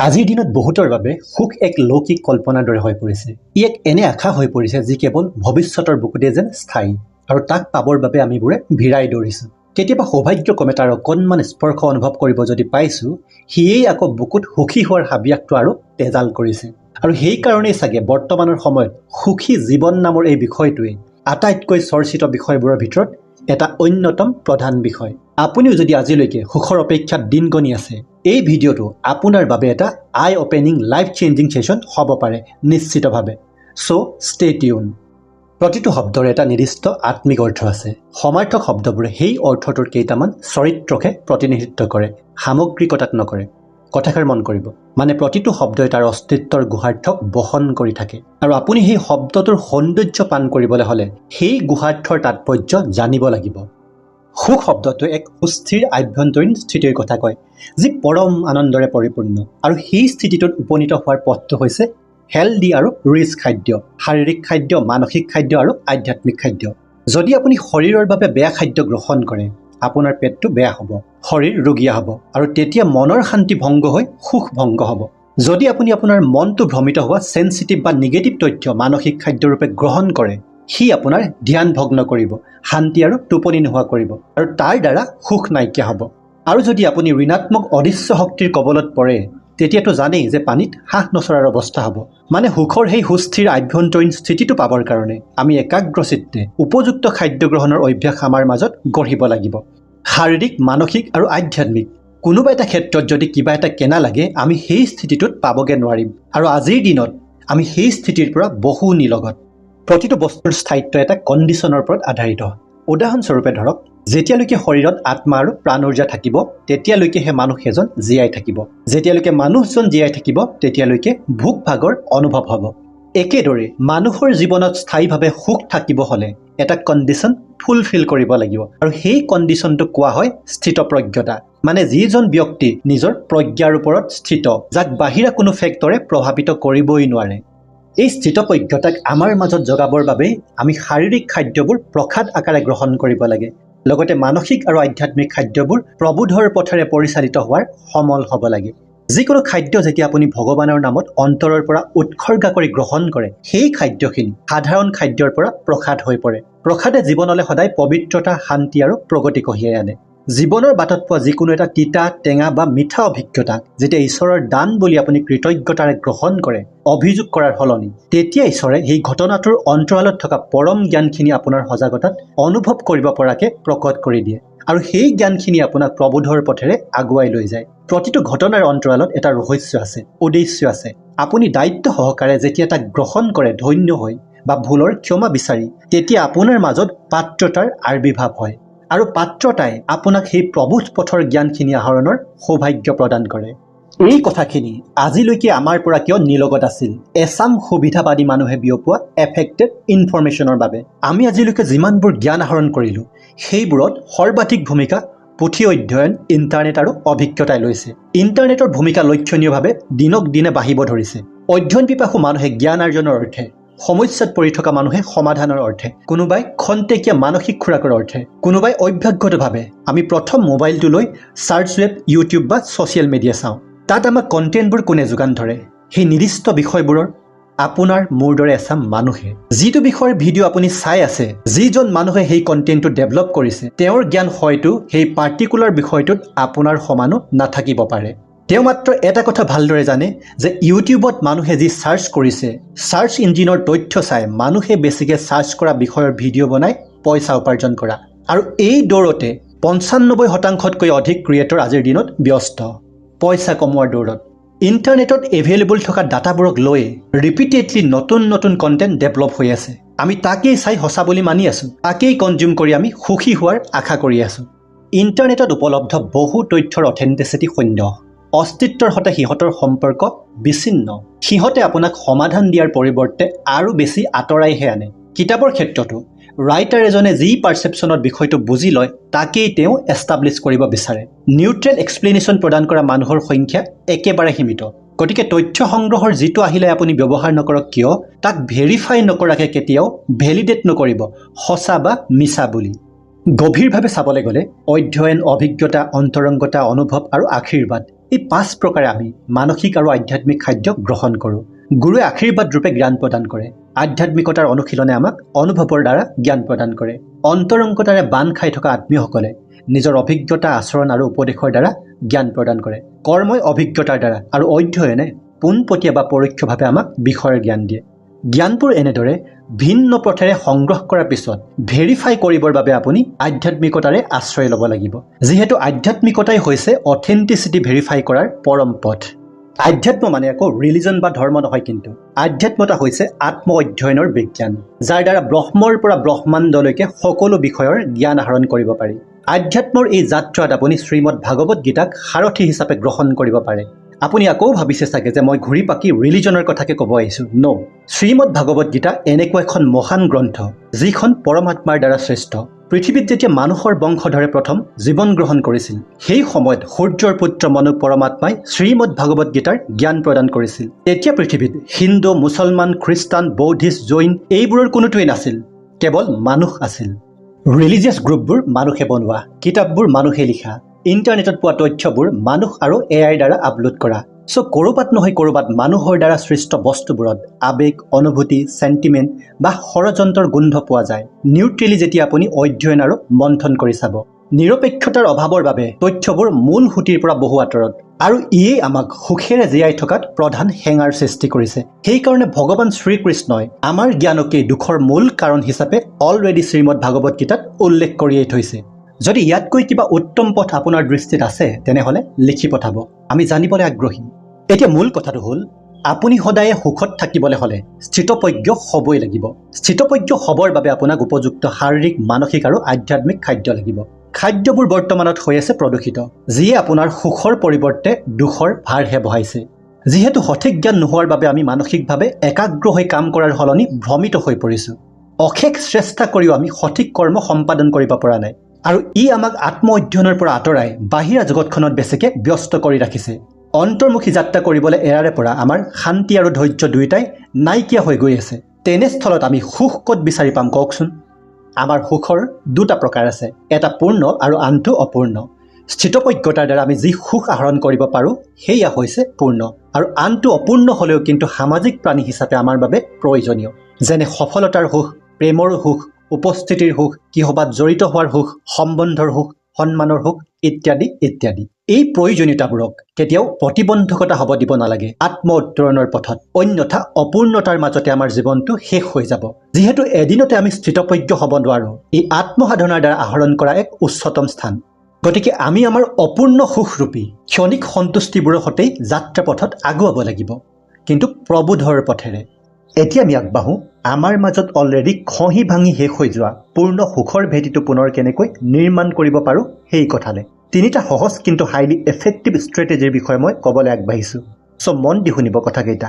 আজিৰ দিনত বহুতৰ বাবে সুখ এক লৌকিক কল্পনাৰ দৰে হৈ পৰিছে। ই এক এনে আশা হৈ পৰিছে যি কেৱল ভৱিষ্যতৰ বুকুতে যেন স্থায়ী, আৰু তাক পাবৰ বাবে আমিবোৰে ভিৰাই দৌৰিছোঁ। কেতিয়াবা সৌভাগ্যক্ৰমে তাৰ অকণমান স্পৰ্শ অনুভৱ কৰিব যদি পাইছোঁ, সিয়েই আকৌ বুকুত সুখী হোৱাৰ হাবিয়াসটো আৰু তেজাল কৰিছে। আৰু সেইকাৰণেই চাগে বৰ্তমানৰ সময়ত সুখী জীৱন নামৰ এই বিষয়টোৱে আটাইতকৈ চৰ্চিত বিষয়বোৰৰ ভিতৰত এটা অন্যতম প্ৰধান বিষয়। আপুনিও যদি আজিলৈকে সুখৰ অপেক্ষাত দিন গণি আছে, এই ভিডিঅ'টো আপোনাৰ বাবে এটা আই অপেনিং লাইফ চেঞ্জিং ছেশ্যন হ'ব পাৰে নিশ্চিতভাৱে। চ' ষ্টে টিউন। প্ৰতিটো শব্দৰ এটা নিৰ্দিষ্ট আত্মিক অৰ্থ আছে। সমাৰ্থক শব্দবোৰে সেই অৰ্থটোৰ কেইটামান চৰিত্ৰকে প্ৰতিনিধিত্ব কৰে, সামগ্ৰিকতাক নকৰে। কথাষাৰ মন কৰিব, মানে প্ৰতিটো শব্দই তাৰ অস্তিত্বৰ গুহাৰ্থক বহন কৰি থাকে, আৰু আপুনি সেই শব্দটোৰ সৌন্দৰ্য পান কৰিবলৈ হ'লে সেই গুহাৰ্থৰ তাৎপৰ্য জানিব লাগিব। সুখ শব্দটোৱে এক সুস্থিৰ আভ্যন্তৰীণ স্থিতিৰ কথা কয়, যি পৰম আনন্দৰে পৰিপূৰ্ণ, আৰু সেই স্থিতিটোত উপনীত হোৱাৰ পথটো হৈছে হেল্ডি আৰু ৰিচ খাদ্য, শাৰীৰিক খাদ্য, মানসিক খাদ্য আৰু আধ্যাত্মিক খাদ্য। যদি আপুনি শৰীৰৰ বাবে বেয়া খাদ্য গ্ৰহণ কৰে, আপোনাৰ পেটটো বেয়া হ'ব, শৰীৰ ৰোগীয়া হ'ব, আৰু তেতিয়া মনৰ শান্তি ভংগ হৈ সুখ ভংগ হ'ব। যদি আপুনি আপোনাৰ মনটো ভ্ৰমিত হোৱা চেঞ্চিটিভ বা নিগেটিভ তথ্য মানসিক খাদ্যৰূপে গ্ৰহণ কৰে, সি আপোনাৰ ধ্যান ভগ্ন কৰিব, শান্তি আৰু টোপনি নোহোৱা কৰিব, আৰু তাৰ দ্বাৰা সুখ নাইকিয়া হ'ব। আৰু যদি আপুনি ঋণাত্মক অদৃশ্য শক্তিৰ কবলত পৰে, তেতিয়াতো জানেই যে পানীত হাঁহ নচৰাৰ অৱস্থা হ'ব। মানে সুখৰ সেই সুস্থিৰ আভ্যন্তৰীণ স্থিতিটো পাবৰ কাৰণে আমি একাগ্ৰচিত্তে উপযুক্ত খাদ্য গ্ৰহণৰ অভ্যাস আমাৰ মাজত গঢ়িব লাগিব। শাৰীৰিক, মানসিক আৰু আধ্যাত্মিক কোনোবা এটা ক্ষেত্ৰত যদি কিবা এটা কেনা লাগে, আমি সেই স্থিতিটোত পাবগৈ নোৱাৰিম, আৰু আজিৰ দিনত আমি সেই স্থিতিৰ পৰা বহু নিলগত। প্ৰতিটো বস্তুৰ স্থায়িত্ব এটা কণ্ডিশ্যনৰ ওপৰত আধাৰিত। উদাহৰণস্বৰূপে ধৰক, যেতিয়ালৈকে শৰীৰত আত্মা আৰু প্ৰাণ ঊৰ্জা থাকিব, তেতিয়ালৈকেহে মানুহ এজন জীয়াই থাকিব। যেতিয়ালৈকে মানুহজন জীয়াই থাকিব, তেতিয়ালৈকে ভোক ভাগৰ অনুভৱ হ'ব। একেদৰে মানুহৰ জীৱনত স্থায়ীভাৱে সুখ থাকিব হ'লে এটা কণ্ডিশ্যন ফুলফিল কৰিব লাগিব, আৰু সেই কণ্ডিশ্যনটো কোৱা হয় স্থিতপ্ৰজ্ঞতা। মানে যিজন ব্যক্তি নিজৰ প্ৰজ্ঞাৰ ওপৰত স্থিত, যাক বাহিৰা কোনো ফেক্টৰে প্ৰভাৱিত কৰিবই নোৱাৰে। এই স্থিতপ্ৰজ্ঞতাক আমাৰ মাজত জগাবৰ বাবে আমি শাৰীৰিক খাদ্যবোৰ প্ৰসাদ আকাৰে গ্ৰহণ কৰিব লাগে, লগতে মানসিক আৰু আধ্যাত্মিক খাদ্যবোৰ প্ৰবোধৰ পথেৰে পৰিচালিত হোৱাৰ সমল হ'ব লাগে। যিকোনো খাদ্য যেতিয়া আপুনি ভগৱানৰ নামত অন্তৰৰ পৰা উৎসৰ্গা কৰি গ্ৰহণ কৰে, সেই খাদ্যখিনি সাধাৰণ খাদ্যৰ পৰা প্ৰসাদ হৈ পৰে। প্ৰসাদে জীৱনলৈ সদায় পবিত্ৰতা, শান্তি আৰু প্ৰগতি কঢ়িয়াই আনে। জীৱনৰ বাটত পোৱা যিকোনো এটা তিতা, টেঙা বা মিঠা অভিজ্ঞতাক যেতিয়া ঈশ্বৰৰ দান বুলি আপুনি কৃতজ্ঞতাৰে গ্ৰহণ কৰে, অভিযোগ কৰাৰ সলনি, তেতিয়া ঈশ্বৰে সেই ঘটনাটোৰ অন্তৰালত থকা পৰম জ্ঞানখিনি আপোনাৰ সজাগতাত অনুভৱ কৰিব পৰাকে প্ৰকট কৰি দিয়ে, আৰু সেই জ্ঞানখিনি আপোনাক প্ৰবোধৰ পথেৰে আগুৱাই লৈ যায়। প্ৰতিটো ঘটনাৰ অন্তৰালত এটা ৰহস্য আছে, উদ্দেশ্য আছে। আপুনি দায়িত্ব সহকাৰে যেতিয়া তাক গ্ৰহণ কৰে ধন্য হৈ বা ভুলৰ ক্ষমা বিচাৰি, তেতিয়া আপোনাৰ মাজত পাত্ৰতাৰ আবিৰ্ভাৱ হয়, আৰু পাত্ৰতাই আপোনাক সেই প্ৰবোধ পথৰ জ্ঞানখিনি আহৰণৰ সৌভাগ্য প্ৰদান কৰে। এই কথাখিনি আজিলৈকে আমাৰ পৰা কিয় নিলগত আছিল? এচাম সুবিধাবাদী মানুহে বিয়পোৱা এফেক্টেড ইনফৰমেশ্যনৰ বাবে। আমি আজিলৈকে যিমানবোৰ জ্ঞান আহৰণ কৰিলোঁ, সেইবোৰত সৰ্বাধিক ভূমিকা পুথি অধ্যয়ন, ইণ্টাৰনেট আৰু অভিজ্ঞতাই লৈছে। ইণ্টাৰনেটৰ ভূমিকা লক্ষণীয়ভাৱে দিনক দিনে বাঢ়িব ধৰিছে। অধ্যয়ন পিপাসু মানুহে জ্ঞান আৰ্জনৰ অৰ্থে, সমস্যাত পৰি থকা মানুহে সমাধানৰ অৰ্থে, কোনোবাই খন্তেকীয়া মানসিক খোৰাকৰ অৰ্থে, কোনোবাই অভ্যাসগতভাৱে আমি প্ৰথম মোবাইলটো লৈ চাৰ্চ ৱেব, ইউটিউব বা ছ'চিয়েল মিডিয়া চাওঁ। তাত আমাক কণ্টেণ্টবোৰ কোনে যোগান ধৰে? সেই নিৰ্দিষ্ট বিষয়বোৰৰ আপোনাৰ মোৰ দৰে এচাম মানুহে। যিটো বিষয়ৰ ভিডিঅ' আপুনি চাই আছে, যিজন মানুহে সেই কণ্টেণ্টটো ডেভেলপ কৰিছে, তেওঁৰ জ্ঞান হয়তো সেই পাৰ্টিকুলাৰ বিষয়টোত আপোনাৰ সমানো নাথাকিব পাৰে। তেওঁ মাত্ৰ এটা কথা ভালদৰে জানে যে ইউটিউবত মানুহে যি চাৰ্চ কৰিছে, চাৰ্চ ইঞ্জিনৰ তথ্য চাই মানুহে বেছিকৈ চাৰ্চ কৰা বিষয়ৰ ভিডিঅ' বনাই পইচা উপাৰ্জন কৰা, আৰু এই দৌৰতে ৯৫% অধিক ক্ৰিয়েটৰ আজিৰ দিনত ব্যস্ত পইচা কমোৱাৰ দৌৰত। ইণ্টাৰনেটত এভেইলেবল থকা ডাটাবোৰক লৈ ৰিপিটেডলি নতুন নতুন কণ্টেণ্ট ডেভেলপ হৈ আছে। আমি তাকেই চাই সঁচা বুলি মানি আছোঁ, তাকেই কনজিউম কৰি আমি সুখী হোৱাৰ আশা কৰি আছোঁ। ইণ্টাৰনেটত উপলব্ধ বহু তথ্যৰ অথেণ্টিচিটি শূন্য, অস্তিত্বৰ সৈতে সিহঁতৰ সম্পৰ্ক বিচ্ছিন্ন। সিহঁতে আপোনাক সমাধান দিয়াৰ পৰিৱৰ্তে আৰু বেছি আঁতৰাইহে আনে। কিতাপৰ ক্ষেত্ৰতো ৰাইটাৰ এজনে যি পাৰচেপশ্যনত বিষয়টো বুজি লয়, তাকেই তেওঁ এষ্টাব্লিছ কৰিব বিচাৰে। নিউট্ৰেল এক্সপ্লেনেশ্যন প্ৰদান কৰা মানুহৰ সংখ্যা একেবাৰে সীমিত। গতিকে তথ্য সংগ্ৰহৰ যিটো আহিলে আপুনি ব্যৱহাৰ নকৰক কিয়, তাক ভেৰিফাই নকৰাকৈ কেতিয়াও ভেলিডেট নকৰিব সঁচা বা মিছা বুলি। গভীৰভাৱে চাবলৈ গ'লে অধ্যয়ন, অভিজ্ঞতা, অন্তৰংগতা, অনুভৱ আৰু আশীৰ্বাদ এই 5 প্ৰকাৰে আমি মানসিক আৰু আধ্যাত্মিক খাদ্য গ্ৰহণ কৰোঁ। গুৰুৱে আশীৰ্বাদ ৰূপে জ্ঞান প্ৰদান কৰে। আধ্যাত্মিকতাৰ অনুশীলনে আমাক অনুভৱৰ দ্বাৰা জ্ঞান প্ৰদান কৰে। অন্তৰংগতাৰে বান্ধ খাই থকা আত্মীয়সকলে নিজৰ অভিজ্ঞতা, আচৰণ আৰু উপদেশৰ দ্বাৰা জ্ঞান প্ৰদান কৰে। কৰ্মই অভিজ্ঞতাৰ দ্বাৰা আৰু অধ্যয়নে পোনপটীয়া বা পৰোক্ষভাৱে আমাক বিষয়ৰ জ্ঞান দিয়ে। জ্ঞানবোৰ এনেদৰে ভিন্ন পথেৰে সংগ্ৰহ কৰাৰ পিছত ভেৰিফাই কৰিবৰ বাবে আপুনি আধ্যাত্মিকতাৰে আশ্ৰয় ল'ব লাগিব, যিহেতু আধ্যাত্মিকতাই হৈছে অথেণ্টিচিটি ভেৰিফাই কৰাৰ পৰম পথ। আধ্যাত্ম মানে আকৌ ৰিলিজন বা ধৰ্ম নহয়, কিন্তু আধ্যাত্মতা হৈছে আত্ম অধ্যয়নৰ বিজ্ঞান, যাৰ দ্বাৰা ব্ৰহ্মৰ পৰা ব্ৰহ্মাণ্ডলৈকে সকলো বিষয়ৰ জ্ঞান আহৰণ কৰিব পাৰি। আধ্যাত্মৰ এই যাত্ৰাত আপুনি শ্ৰীমদ ভাগৱত গীতাক সাৰথী হিচাপে গ্ৰহণ কৰিব পাৰে। আপুনি আকৌ ভাবিছে চাগে যে মই ঘূৰি পাকি ৰিলিজনৰ কথাকে ক'ব আহিছোঁ। ন', শ্ৰীমদ ভাগৱত গীতা এনেকুৱা এখন মহান গ্ৰন্থ যিখন পৰমাত্মাৰ দ্বাৰা সৃষ্ট। পৃথিৱীত যেতিয়া মানুহৰ বংশধৰে প্ৰথম জীৱন গ্ৰহণ কৰিছিল, সেই সময়ত সূৰ্যৰ পুত্ৰ মনু পৰমাত্মাই শ্ৰীমদ ভাগৱত গীতাৰ জ্ঞান প্ৰদান কৰিছিল। তেতিয়া পৃথিৱীত হিন্দু, মুছলমান, খ্ৰীষ্টান, বৌদ্ধিষ্ট, জৈন এইবোৰৰ কোনোটোৱেই নাছিল, কেৱল মানুহ আছিল। ৰিলিজিয়াছ গ্ৰুপবোৰ মানুহে বনোৱা, কিতাপবোৰ মানুহে লিখা, ইণ্টাৰনেটত পোৱা তথ্যবোৰ মানুহ আৰু এআইৰ দ্বাৰা আপলোড কৰা। চ' ক'ৰবাত নহয় ক'ৰবাত মানুহৰ দ্বাৰা সৃষ্ট বস্তুবোৰত আৱেগ, অনুভূতি, চেণ্টিমেণ্ট বা ষড়যন্ত্ৰৰ গোন্ধ পোৱা যায়। নিউট্ৰেলি যেতিয়া আপুনি অধ্যয়ন আৰু মন্থন কৰি চাব, নিৰপেক্ষতাৰ অভাৱৰ বাবে তথ্যবোৰ মূল সুঁতিৰ পৰা বহু আঁতৰত, আৰু ইয়েই আমাক সুখেৰে জীয়াই থকাত প্ৰধান হেঙাৰ সৃষ্টি কৰিছে। সেইকাৰণে ভগৱান শ্ৰীকৃষ্ণই আমাৰ জ্ঞানকেই দুখৰ মূল কাৰণ হিচাপে অলৰেডি শ্ৰীমদ ভাগৱত গীতাত উল্লেখ কৰিয়েই থৈছে। যদি ইয়াতকৈ কিবা উত্তম পথ আপোনাৰ দৃষ্টিত আছে, তেনেহ'লে লিখি পঠাব, আমি জানিবলৈ আগ্ৰহী। এতিয়া মূল কথাটো হ'ল, আপুনি সদায়ে সুখত থাকিবলৈ হ'লে স্থিতপ্ৰজ্ঞ হ'বই লাগিব। স্থিতপ্ৰজ্ঞ হ'বৰ বাবে আপোনাক উপযুক্ত শাৰীৰিক, মানসিক আৰু আধ্যাত্মিক খাদ্য লাগিব। খাদ্যবোৰ বৰ্তমানত হৈ আছে প্ৰদূষিত, যিয়ে আপোনাৰ সুখৰ পৰিৱৰ্তে দুখৰ ভাৰহে বঢ়াইছে। যিহেতু সঠিক জ্ঞান নোহোৱাৰ বাবে আমি মানসিকভাৱে একাগ্ৰ হৈ কাম কৰাৰ সলনি ভ্ৰমিত হৈ পৰিছোঁ। অশেষ চেষ্টা কৰিও আমি সঠিক কৰ্ম সম্পাদন কৰিব পৰা নাই, আৰু ই আমাক আত্ম অধ্যয়নৰ পৰা আঁতৰাই বাহিৰা জগতখনত বেছিকৈ ব্যস্ত কৰি ৰাখিছে। অন্তৰ্মুখী যাত্ৰা কৰিবলৈ এৰাৰে পৰা আমাৰ শান্তি আৰু ধৈৰ্য দুয়োটাই নাইকিয়া হৈ গৈ আছে। তেনেস্থলত আমি সুখ ক'ত বিচাৰি পাম কওকচোন? আমাৰ সুখৰ দুটা প্ৰকাৰ আছে, এটা পূৰ্ণ আৰু আনটো অপূৰ্ণ। স্থিতপ্ৰজ্ঞতাৰ দ্বাৰা আমি যি সুখ আহৰণ কৰিব পাৰোঁ সেয়া হৈছে পূৰ্ণ, আৰু আনটো অপূৰ্ণ হ'লেও কিন্তু সামাজিক প্ৰাণী হিচাপে আমাৰ বাবে প্ৰয়োজনীয়, যেনে সফলতাৰ সুখ, প্ৰেমৰ সুখ, উপস্থিতিৰ সুখ, কিহবাত জড়িত হোৱাৰ সুখ, সম্বন্ধৰ সুখ, সন্মানৰ সুখ ইত্যাদি ইত্যাদি। এই প্ৰয়োজনীয়তাবোৰক কেতিয়াও প্ৰতিবন্ধকতা হ'ব দিব নালাগে আত্ম উত্তৰণৰ পথত, অন্যথা অপূৰ্ণতাৰ মাজতে আমাৰ জীৱনটো শেষ হৈ যাব। যিহেতু এদিনতে আমি স্থিতপ্ৰজ্ঞ হ'ব নোৱাৰোঁ, এই আত্মসাধনাৰ দ্বাৰা আহৰণ কৰা এক উচ্চতম স্থান। গতিকে আমি আমাৰ অপূৰ্ণ সুখৰূপী ক্ষণিক সন্তুষ্টিবোৰৰ সৈতে যাত্ৰা পথত আগুৱাব লাগিব, কিন্তু প্ৰবোধৰ পথেৰে। এতিয়া আমি আগবাঢ়োঁ আমাৰ মাজত অলৰেডি খহি ভাঙি শেষ হৈ যোৱা পূৰ্ণ সুখৰ ভেটিটো পুনৰ কেনেকৈ নিৰ্মাণ কৰিব পাৰোঁ সেই কথালৈ। 3টা সহজ কিন্তু হাইলি এফেক্টিভ ষ্ট্ৰেটেজিৰ বিষয়ে মই ক'বলৈ আগবাঢ়িছোঁ। চ' মন দি শুনিব কথাকেইটা।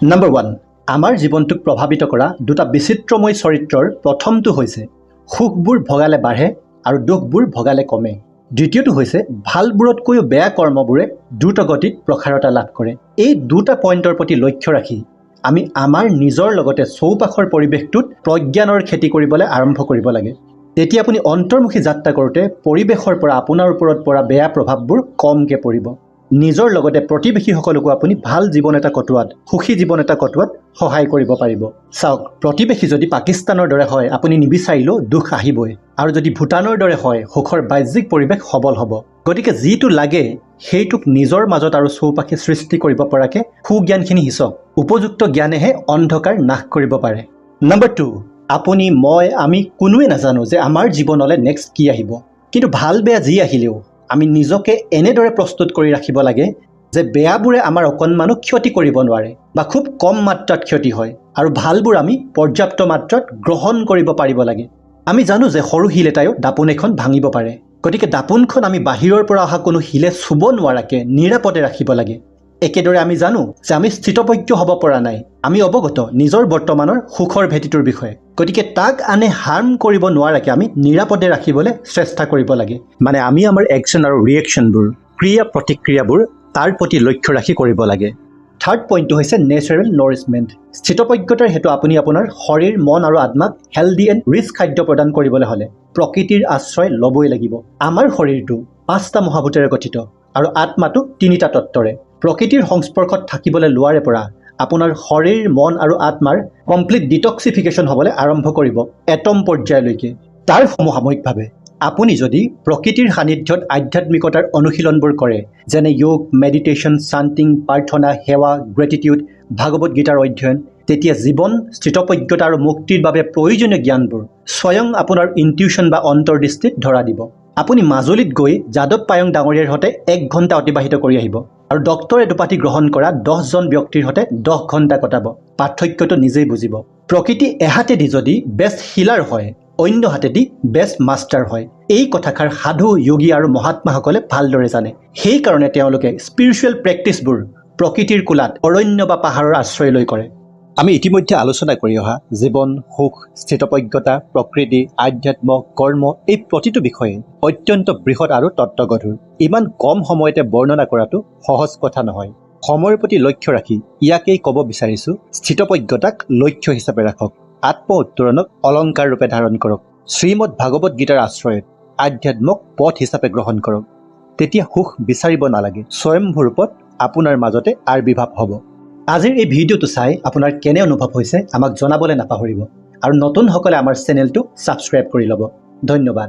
নম্বৰ 1, আমাৰ জীৱনটোক প্ৰভাৱিত কৰা 2টা বিচিত্ৰময় চৰিত্ৰৰ প্ৰথমটো হৈছে সুখবোৰ ভগালে বাঢ়ে আৰু দুখবোৰ ভগালে কমে। দ্বিতীয়টো হৈছে ভালবোৰতকৈও বেয়া কৰ্মবোৰে দ্ৰুত গতিত প্ৰসাৰতা লাভ কৰে। এই 2টা পইণ্টৰ প্ৰতি লক্ষ্য ৰাখি আমি আমাৰ নিজৰ লগতে চৌপাশৰ পৰিৱেশটোত প্ৰজ্ঞানৰ খেতি কৰিবলৈ আৰম্ভ কৰিব লাগে। তেতিয়া আপুনি অন্তৰ্মুখী যাত্ৰা কৰোঁতে পৰিৱেশৰ পৰা আপোনাৰ ওপৰত পৰা বেয়া প্ৰভাৱবোৰ কমকৈ পৰিব। নিজৰ লগতে প্ৰতিবেশীসকলকো আপুনি ভাল জীৱন এটা কটোৱাত, সুখী জীৱন এটা কটোৱাত সহায় কৰিব পাৰিব। চাওক, প্ৰতিবেশী যদি পাকিস্তানৰ দৰে হয় আপুনি নিবিচাৰিলেও দুখ আহিবই, আৰু যদি ভূটানৰ দৰে হয় সুখৰ বাহ্যিক পৰিৱেশ সবল হ'ব। গতিকে যিটো লাগে সেইটোক নিজৰ মাজত আৰু চৌপাশে সৃষ্টি কৰিব পৰাকৈ সুজ্ঞানখিনি সিঁচক। উপযুক্ত জ্ঞানেহে অন্ধকাৰ নাশ কৰিব পাৰে। নম্বৰ 2, আপুনি, মই, আমি কোনোৱে নাজানো যে আমাৰ জীৱনলৈ নেক্সট কি আহিব, কিন্তু ভাল বেয়া যি আহিলেও আমি নিজকে এনেদৰে প্ৰস্তুত কৰি ৰাখিব লাগে যে বেয়াবোৰে আমাৰ অকণমানো ক্ষতি কৰিব নোৱাৰে বা খুব কম মাত্ৰাত ক্ষতি হয়, আৰু ভালবোৰ আমি পৰ্যাপ্ত মাত্ৰাত গ্ৰহণ কৰিব পাৰিব লাগে। আমি জানো যে সৰু শিল এটাইও দাপোন এখন ভাঙিব পাৰে, গতিকে দাপোনখন আমি বাহিৰৰ পৰা অহা কোনো শিলে চুব নোৱাৰাকৈ নিৰাপদে ৰাখিব লাগে। একেদৰে আমি জানো যে আমি স্থিতপ্ৰজ্ঞ হ'ব পৰা নাই, আমি অৱগত নিজৰ বৰ্তমানৰ সুখৰ ভেটিটোৰ বিষয়ে, গতিকে তাক আনে হাৰ্ম কৰিব নোৱাৰাকৈ আমি নিৰাপদে ৰাখিবলৈ চেষ্টা কৰিব লাগে। মানে আমি আমাৰ একশ্যন আৰু ৰিয়েকশ্যনবোৰ, ক্ৰিয়া প্ৰতিক্ৰিয়াবোৰ তাৰ প্ৰতি লক্ষ্য ৰাখি কৰিব লাগে। থাৰ্ড পইণ্টটো হৈছে নেচাৰেল নৰিছমেণ্ট। স্থিতপ্ৰজ্ঞতাৰ হেতু আপুনি আপোনাৰ শৰীৰ, মন আৰু আত্মাক হেল্ডি এণ্ড ৰিচ খাদ্য প্ৰদান কৰিবলৈ হ'লে প্ৰকৃতিৰ আশ্ৰয় ল'বই লাগিব। আমাৰ শৰীৰটো 5টা মহাভূতেৰে গঠিত, আৰু আত্মাটো তিনিটা তত্ত্বৰে। প্ৰকৃতিৰ সংস্পৰ্শত থাকিবলৈ লোৱাৰে পৰা আপোনাৰ শৰীৰ, মন আৰু আত্মাৰ কমপ্লিট ডিটক্সিফিকেশ্যন হ'বলৈ আৰম্ভ কৰিব এটম পৰ্যায়লৈকে। তাৰ সমসাময়িকভাৱে আপুনি যদি প্ৰকৃতিৰ সান্নিধ্যত আধ্যাত্মিকতাৰ অনুশীলনবোৰ কৰে, যেনে য়োগ, মেডিটেশ্যন, চান্টিং, প্ৰাৰ্থনা, সেৱা, গ্ৰেটিটিউড, ভাগৱত গীতাৰ অধ্যয়ন, তেতিয়া জীৱন, স্থিতপ্ৰজ্ঞতা আৰু মুক্তিৰ বাবে প্ৰয়োজনীয় জ্ঞানবোৰ স্বয়ং আপোনাৰ ইনটিউশ্যন বা অন্তৰ্দৃষ্টিত ধৰা দিব। আপুনি মাজুলীত গৈ যাদৱ পায়ং ডাঙৰীয়াৰ সৈতে 1 ঘণ্টা অতিবাহিত কৰি আহিব আৰু ডক্টৰ এডুপাটি গ্ৰহণ কৰা 10জন ব্যক্তিৰ সৈতে 10 ঘণ্টা কটাব। পাৰ্থক্যটো নিজেই বুজিব। প্ৰকৃতি এহাতেদি যদি বেষ্ট হিলাৰ হয়, অন্য হাতেদি বেষ্ট মাষ্টাৰ হয়। এই কথাষাৰ সাধু, যোগী আৰু মহাত্মাসকলে ভালদৰে জানে। সেইকাৰণে তেওঁলোকে স্পিৰিচুৱেল প্ৰেক্টিছবোৰ প্ৰকৃতিৰ কোলাত, অৰণ্য বা পাহাৰৰ আশ্ৰয় লৈ কৰে। আমি ইতিমধ্যে আলোচনা কৰি অহা জীৱন, সুখ, স্থিতপ্ৰজ্ঞতা, প্ৰকৃতি, আধ্যাত্ম, কৰ্ম এই প্ৰতিটো বিষয়ে অত্যন্ত বৃহৎ আৰু তত্ত্বগধুৰ। ইমান কম সময়তে বৰ্ণনা কৰাটো সহজ কথা নহয়। সময়ৰ প্ৰতি লক্ষ্য ৰাখি ইয়াকেই ক'ব বিচাৰিছোঁ, স্থিতপ্ৰজ্ঞতাক লক্ষ্য হিচাপে ৰাখক। আত্ম উত্তৰণক অলংকাৰ ৰূপে ধাৰণ কৰক। শ্ৰীমদ ভাগৱত গীতাৰ আশ্ৰয়ত আধ্যাত্মক পথ হিচাপে গ্ৰহণ কৰক। তেতিয়া সুখ বিচাৰিব নালাগে, স্বয়ম্ভূ ৰূপত আপোনাৰ মাজতে আবিৰ্ভাৱ হ'ব। আজিৰ এই ভিডিঅ'টো চাই আপোনাৰ কেনে অনুভৱ হৈছে আমাক জনাবলৈ নাপাহৰিব আৰু নতুনসকলে আমাৰ চেনেলটো ছাবস্ক্ৰাইব কৰি ল'ব। ধন্যবাদ।